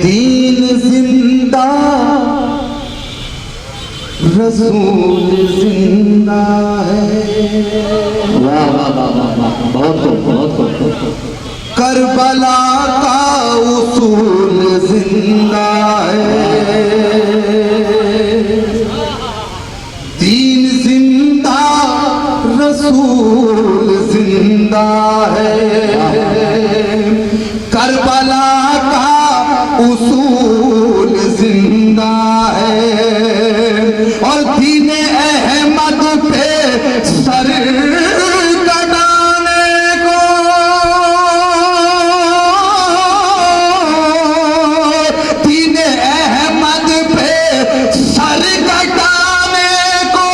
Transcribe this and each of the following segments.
दीन जिंदा रसूल जिंदा है। वाह वाह वाह वाह वाह, बहुत करबला का उसूल जिंदा है। दीन जिंदा रसूल जिंदा है। करबला का उसूल जिंदा है। और दीन अहमद पे सर कटाने को दीन अहमद पे सर कटाने को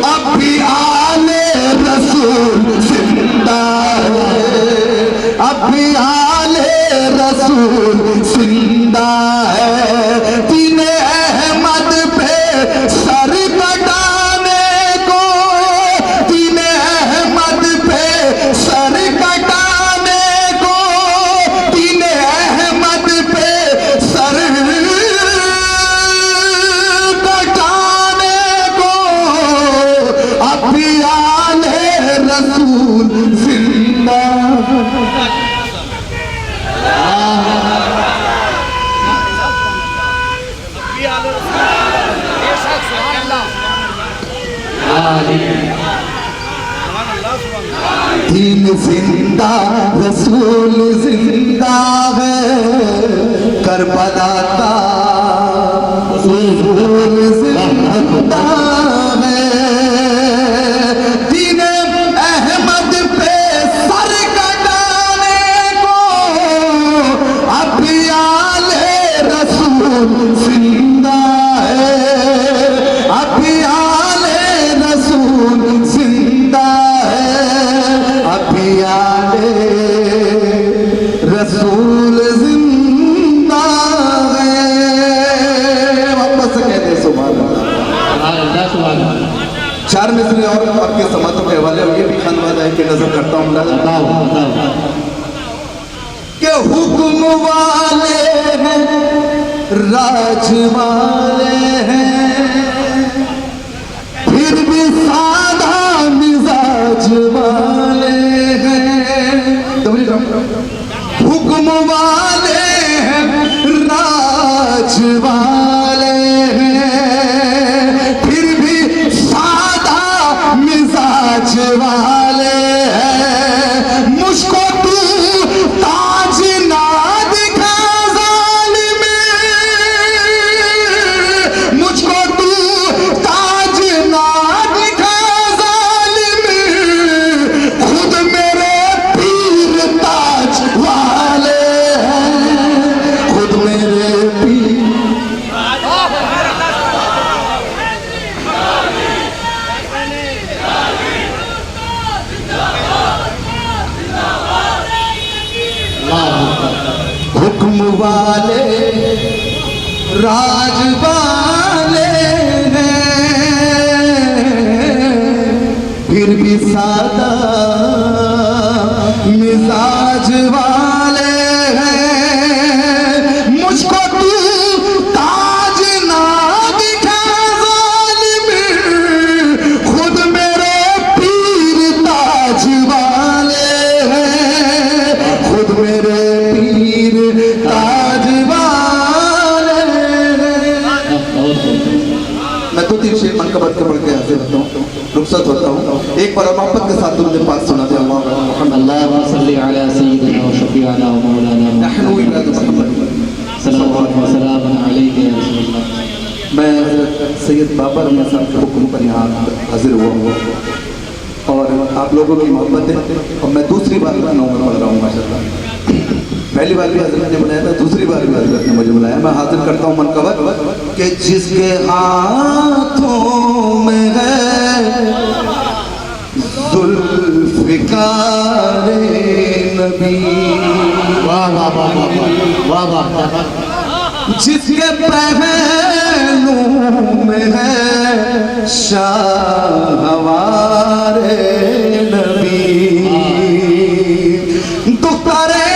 अब भी आले रसूल जिंदा है। अब भी आले रसूल जिंदा है। दीन अहमद पे सर कटाने को दीन अहमद पे सर कटाने को दीन अहमद पे सर कटाने को अब भी आले रसूल जिंदा। दीन जिंदा रसूल जिंदा है। करबला का उसूल जिंदा है। दीन अहमद पे सर कटाने को अब भी आले रसूल जिंदा है। अब भी आले रसूल जिंदा है। अब भी आले रसूल जिंदा है। वापस से कहते सुभान अल्लाह। चार मिसरे और आपके समातों के हवाले ये भी खानवाद है कि नजर करता हूँ कि हुक्म वाले हैं राज वाले हैं फिर भी सादा मिजाज वाले हैं। हुक्म वाले हैं राज वाले हैं फिर भी सादा मिजाज वाले हैं। मुझको तू ताज ना दिखा ज़ालिम, मुझको तू ताज ना दिखा ज़ालिम। खुद मेरे पीर ताज वाले हैं। खुद मेरे पीर हुक्म वाले राज वाले हैं फिर भी सादा मिजाज वाले हैं। मुझको तू ताज ना दिखा ज़ालिम, खुद मेरे पीर ताज वाले हैं। खुद मेरे पीर ताज वाले हैं। मैं तो तीन शेर मनकबत के पढ़ के हाजिर होता हूँ, रुखसत होता हूँ। एक बार मोहब्बत के साथ तुमने पाक सुना दे। अल्लाहुम्मा सल्ली अला सय्यिदिना व शफीअना व मौलाना नहनु इबाद मोहम्मद सल्लल्लाहु अलैहि व सल्लम। मैं सैयद बाबर रमज़ान साहब के हुक्म पर यहाँ हाजिर हुआ और आप लोगों की मोहब्बत है। और मैं दूसरी बार में पढ़ रहा हूँ माशाअल्लाह। पहली बार भी हज़रत ने बुलाया था, दूसरी बार भी हज़रत ने मुझे बुलाया। मैं हाजिर करता हूँ मनकबत कि जिसके हाथों में है ज़ुल्फ़िकार नबी। वाह वाह वाह वाह वाह वाह। जिसके पहलू में है शाहवारे नबी। तो करे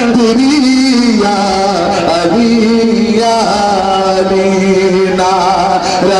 तेरी या अली या अली नारे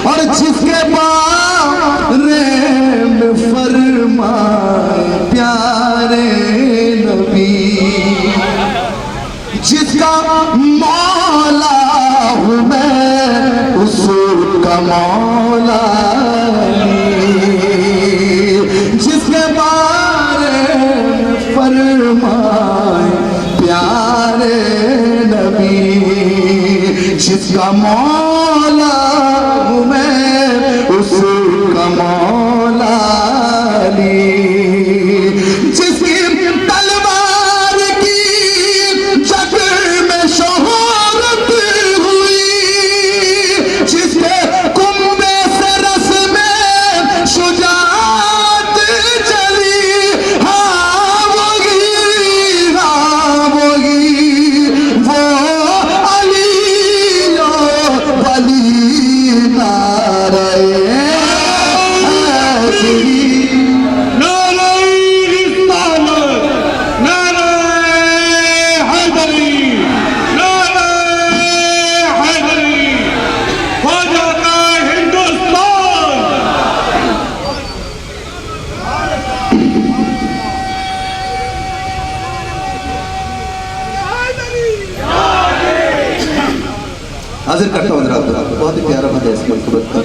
और जिसके बारे में फरमाए प्यारे नबी, जिसका मौला हूँ मैं उसका मौला, जिसके बारे में फरमाए प्यारे नबी, जिसका मौला हूँ मैं उसका मौला ली, जिसकी तलवार की जग में शोहरत हुई, जिसके कुंबे से रस में शुजाअत चली, हाँ वही वो अली वली नारे हाजिर करता हूँ जरा, बहुत ही प्यारा बंदा है इसकी खूबसूरत का।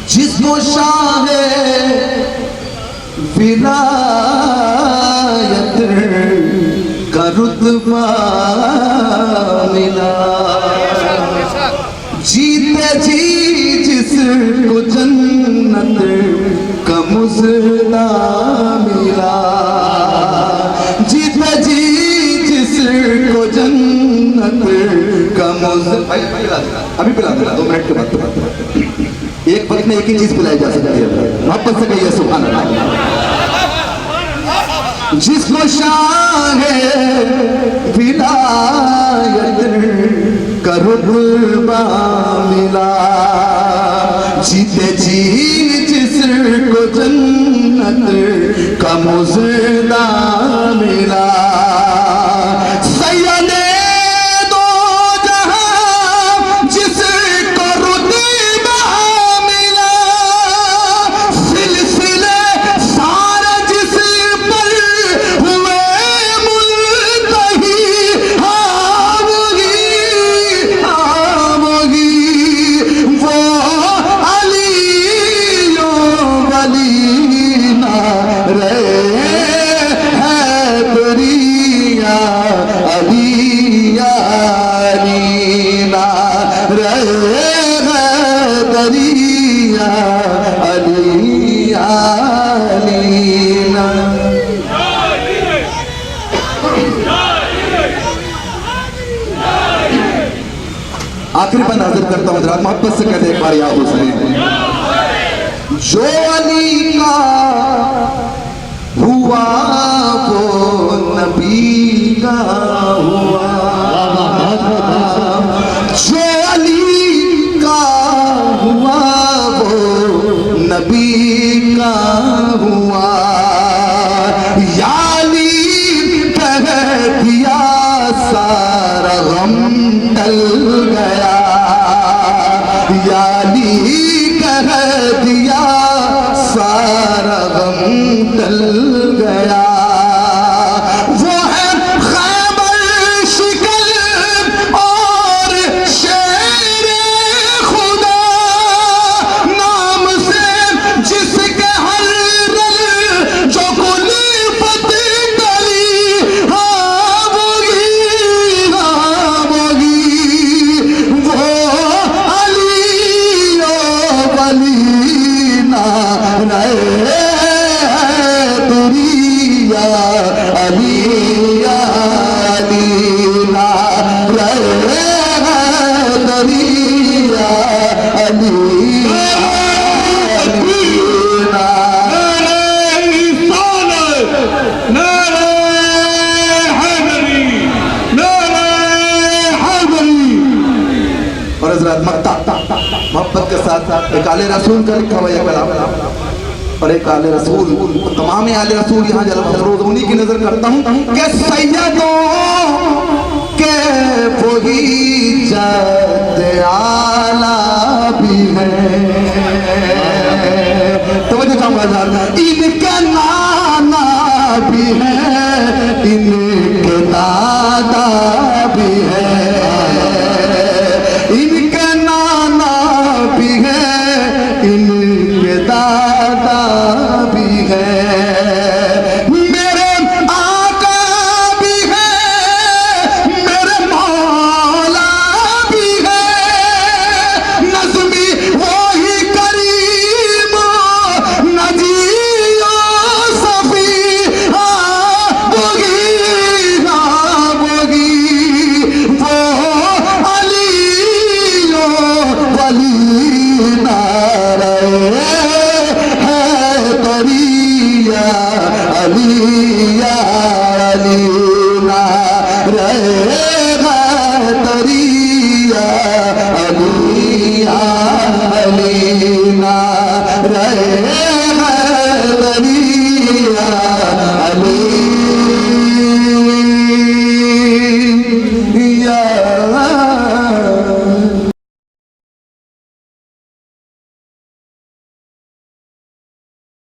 जिसको शाह विलायत का रुतबा मिला, जीते जी जिसको जन्नत का मुजला मिला, जीते जी जिसको जन्नत का मुजला, अभी पिला देना 2 मिनट के बाद। एक वक्त में एक ही चीज पिलाई जा सकती है, वापस से कहिए सुभान अल्लाह। जिसको शाह विलायत का रुतबा मिला, जीते जी जिसको जन्नत का मुजला मिला, सैयदे दो जहां जिसको रुतबा मिला, सिलसिले सारे जिस पर हुए मुल्तही, हाँ वही वो अली वली नारे है तेरी या अली या अली नारे है तेरी या अली या अली नारे। आखिरी बंद हाजिर करता हूँ जरा, मोहब्बत से कहते एक बार या हुसैन। जो अली का हुआ वो नबी का हुआ, जो अली का हुआ वो नबी का हुआ, या अली कह दिया सारा गम टल गया, या अली कह दिया सारा गम टल गया। वो है खैबर बाद मक्ता मोहब्बत के साथ एक आले रसूल का लिखा हुआ यह कलाम और एक आले रसूल, तमाम आले रसूल यहाँ जलवा उन्हीं की नजर करता हूँ कि सैयदों के वही जात आला भी है। तो इनके नाना भी है, इनके दादा भी है, इनके नाना भी है, इनके दादा भी है। मेरे आका भी है, मेरे मौला भी है, नज़्मी वही करीम नजियो सफी वो अलियो वली नारे है तरिया अलिया अली नारे है तरिया अलिया अली नारे